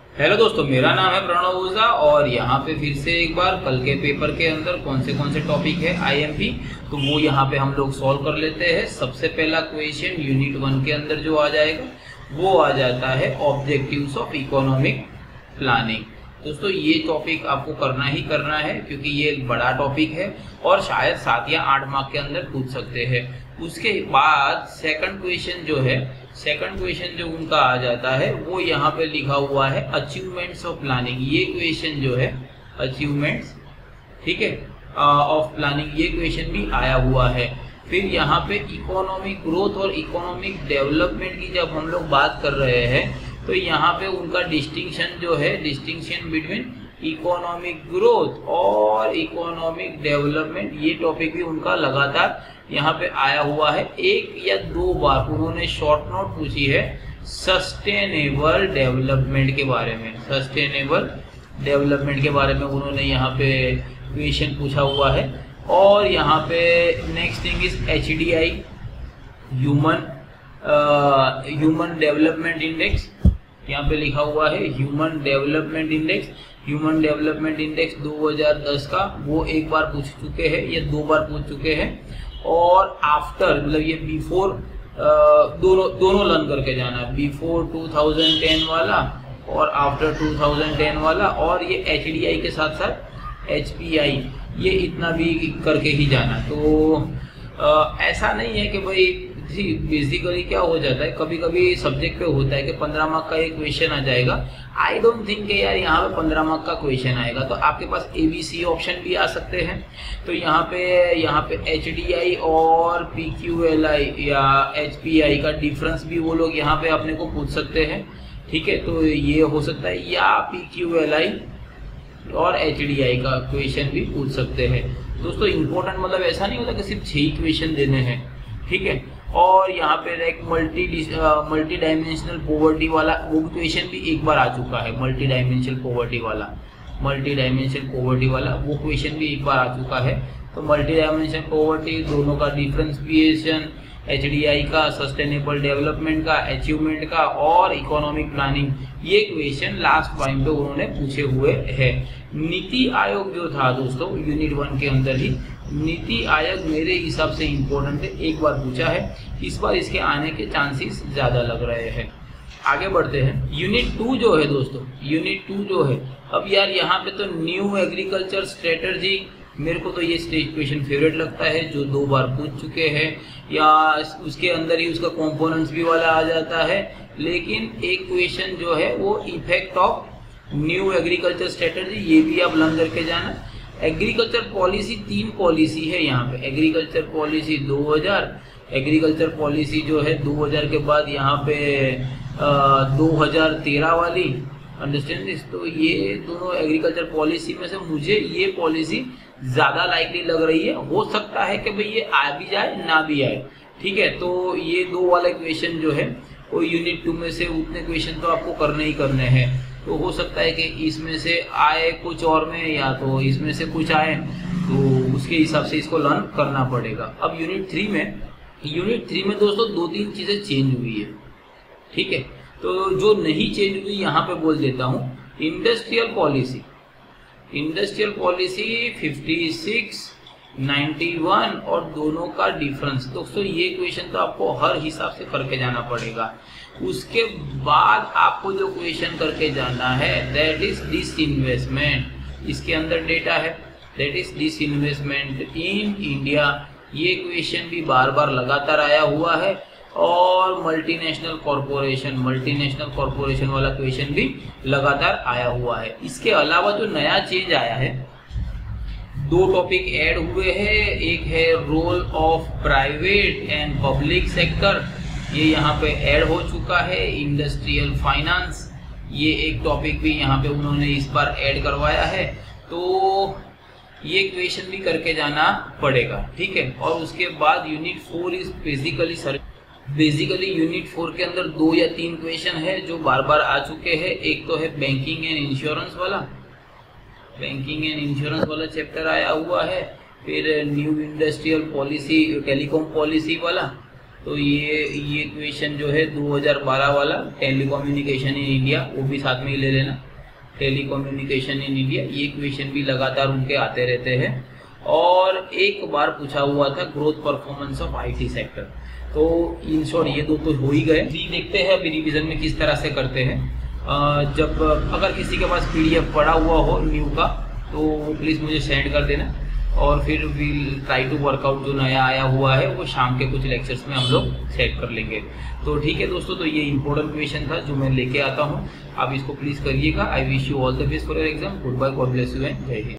Hello दोस्तों, मेरा नाम है प्रणव ओझा और यहाँ पे फिर से एक बार कल के पेपर के अंदर कौन से टॉपिक है आईएमपी, तो वो यहाँ पे हम लोग सॉल्व कर लेते हैं। सबसे पहला क्वेश्चन यूनिट 1 के अंदर जो आ जाएगा वो आ जाता है ऑब्जेक्टिव्स ऑफ इकोनॉमिक प्लानिंग। दोस्तों ये टॉपिक आपको करना ही करना है क्योंकि ये एक बड़ा टॉपिक है और शायद 7 या 8 मार्क के अंदर पूछ सकते हैं। उसके बाद सेकंड क्वेश्चन जो उनका आ जाता है वो यहाँ पे लिखा हुआ है अचीवमेंट्स ऑफ प्लानिंग। ये क्वेश्चन जो है अचीवमेंट्स, ठीक है, ऑफ प्लानिंग, ये क्वेश्चन भी आया हुआ है। फिर यहाँ पे इकोनॉमिक ग्रोथ और इकोनॉमिक डेवलपमेंट की जब हम लोग बात कर रहे हैं तो यहाँ पे उनका डिस्टिंक्शन जो है, डिस्टिंक्शन बिटवीन इकोनॉमिक ग्रोथ और इकोनॉमिक डेवलपमेंट, ये टॉपिक भी उनका लगातार यहाँ पे आया हुआ है। 1 या 2 बार उन्होंने शॉर्ट नोट पूछी है सस्टेनेबल डेवलपमेंट के बारे में। सस्टेनेबल डेवलपमेंट के बारे में उन्होंने यहाँ पे क्वेश्चन पूछा हुआ है। और यहाँ पे next thing is HDI, human development index. यहाँ पे लिखा हुआ है human development index. Human development index 2010 का, वो एक बार पूछ चुके हैं या 2 बार पूछ चुके हैं। और आफ्टर, मतलब ये बिफोर, दोनों लर्न करके जाना, बिफोर 2010 वाला और आफ्टर 2010 वाला। और ये HDI के साथ साथ HPI, ये इतना भी करके ही जाना। तो ऐसा नहीं है कि भाई बेसिकली क्या हो जाता है, कभी कभी सब्जेक्ट पे होता है कि 15 मार्क का एक क्वेश्चन आ जाएगा। आई डोंट थिंक कि यार यहाँ पे 15 मार्क का क्वेश्चन आएगा, तो आपके पास ABC ऑप्शन भी आ सकते हैं। तो यहाँ पे HDI और PQLI या HPI का डिफरेंस भी वो लोग यहाँ पे अपने को पूछ सकते हैं, ठीक है। तो ये हो सकता है, या PQLI और HDI का क्वेश्चन भी पूछ सकते हैं। दोस्तों इम्पोर्टेंट मतलब ऐसा नहीं होता कि सिर्फ 6 ही क्वेश्चन देने हैं, ठीक है। और यहाँ पे एक मल्टी डायमेंशनल पॉवर्टी वाला वो क्वेश्चन भी एक बार आ चुका है। मल्टी डायमेंशनल पॉवर्टी वाला वो क्वेश्चन भी एक बार आ चुका है। तो मल्टी डायमेंशनल पॉवर्टी, दोनों का डिफरेंशिएशन, HDI का, सस्टेनेबल डेवलपमेंट का, अचीवमेंट का और इकोनॉमिक प्लानिंग, ये क्वेश्चन लास्ट टाइम पे उन्होंने पूछे हुए है। नीति आयोग जो था दोस्तों यूनिट 1 के अंदर ही, नीति आयोग मेरे हिसाब से इम्पोर्टेंट है, एक बार पूछा है, इस बार इसके आने के चांसेस ज्यादा लग रहे हैं। आगे बढ़ते हैं। यूनिट 2 जो है दोस्तों, यूनिट 2 जो है, अब यार यहाँ पे तो न्यू एग्रीकल्चर स्ट्रेटजी, मेरे को तो ये स्टेज क्वेश्चन फेवरेट लगता है जो 2 बार पूछ चुके हैं, या उसके अंदर ही उसका कंपोनेंट्स भी वाला आ जाता है। लेकिन एक क्वेश्चन जो है वो effect of new agriculture strategy, ये भी आप लर्न करके जाना। एग्रीकल्चर पॉलिसी, 3 पॉलिसी है यहाँ पे। एग्रीकल्चर पॉलिसी 2000, एग्रीकल्चर पॉलिसी जो है 2000 के बाद यहाँ पे 2013 वाली, अंडरस्टैंड दिस। तो ये दोनों एग्रीकल्चर पॉलिसी में से मुझे ये पॉलिसी ज्यादा लाइकली लग रही है। हो सकता है कि भाई ये आ भी जाए ना भी आए, ठीक है। तो ये 2 वाले क्वेश्चन जो है वो यूनिट 2 में से उतने क्वेश्चन तो आपको करने ही करने हैं। तो हो सकता है कि इसमें से आए कुछ और में, या तो इसमें से कुछ आए, तो उसके हिसाब से इसको लर्न करना पड़ेगा। अब यूनिट 3 में दोस्तों 2-3 चीजें चेंज हुई है, ठीक है। तो जो नहीं चेंज हुई यहाँ पे बोल देता हूँ। इंडस्ट्रियल पॉलिसी 56, 91 और दोनों का डिफरेंस। दोस्तों ये क्वेश्चन तो आपको हर हिसाब से करके जाना पड़ेगा। उसके बाद आपको जो क्वेश्चन करके जाना है दैट इज डिसइन्वेस्टमेंट। इसके अंदर डेटा है, that is disinvestment in India. ये क्वेश्चन भी बार बार लगातार आया हुआ है। और मल्टीनेशनल कॉरपोरेशन वाला क्वेश्चन भी लगातार आया हुआ है। इसके अलावा जो नया चेंज आया है, 2 टॉपिक ऐड हुए हैं। एक है role of private and public sector, ये यहाँ पे ऐड हो चुका है। इंडस्ट्रियल फाइनेंस, ये एक टॉपिक भी यहाँ पे उन्होंने इस बार ऐड करवाया है। तो ये क्वेश्चन भी करके जाना पड़ेगा, ठीक है। और उसके बाद यूनिट 4 इज बेसिकली यूनिट 4 के अंदर 2 या 3 क्वेश्चन है जो बार बार आ चुके हैं। एक तो है बैंकिंग एंड इंश्योरेंस वाला चैप्टर आया हुआ है। फिर new industrial policy, telecom policy वाला, तो ये क्वेश्चन जो है 2012 वाला टेलीकम्युनिकेशन इन इंडिया, वो भी साथ में ही ले लेना। टेलीकम्युनिकेशन इन इंडिया, ये क्वेश्चन भी लगातार उनके आते रहते हैं। और एक बार पूछा हुआ था growth performance of IT sector. तो इन शॉर्ट ये दो तो हो ही गए। देखते हैं अभी रिवीजन में किस तरह से करते हैं। जब अगर किसी के पास पीडीएफ पड़ा हुआ हो न्यू का तो प्लीज़ मुझे सेंड कर देना, और फिर विल ट्राई टू वर्कआउट जो नया आया हुआ है वो शाम के कुछ लेक्चर्स में हम लोग सेट कर लेंगे। तो ठीक है दोस्तों, तो ये इंपॉर्टेंट क्वेश्चन था जो मैं लेके आता हूँ, आप इसको प्लीज़ करिएगा। I wish you all the best for your exam. Good bye, God bless you and जय हिंद।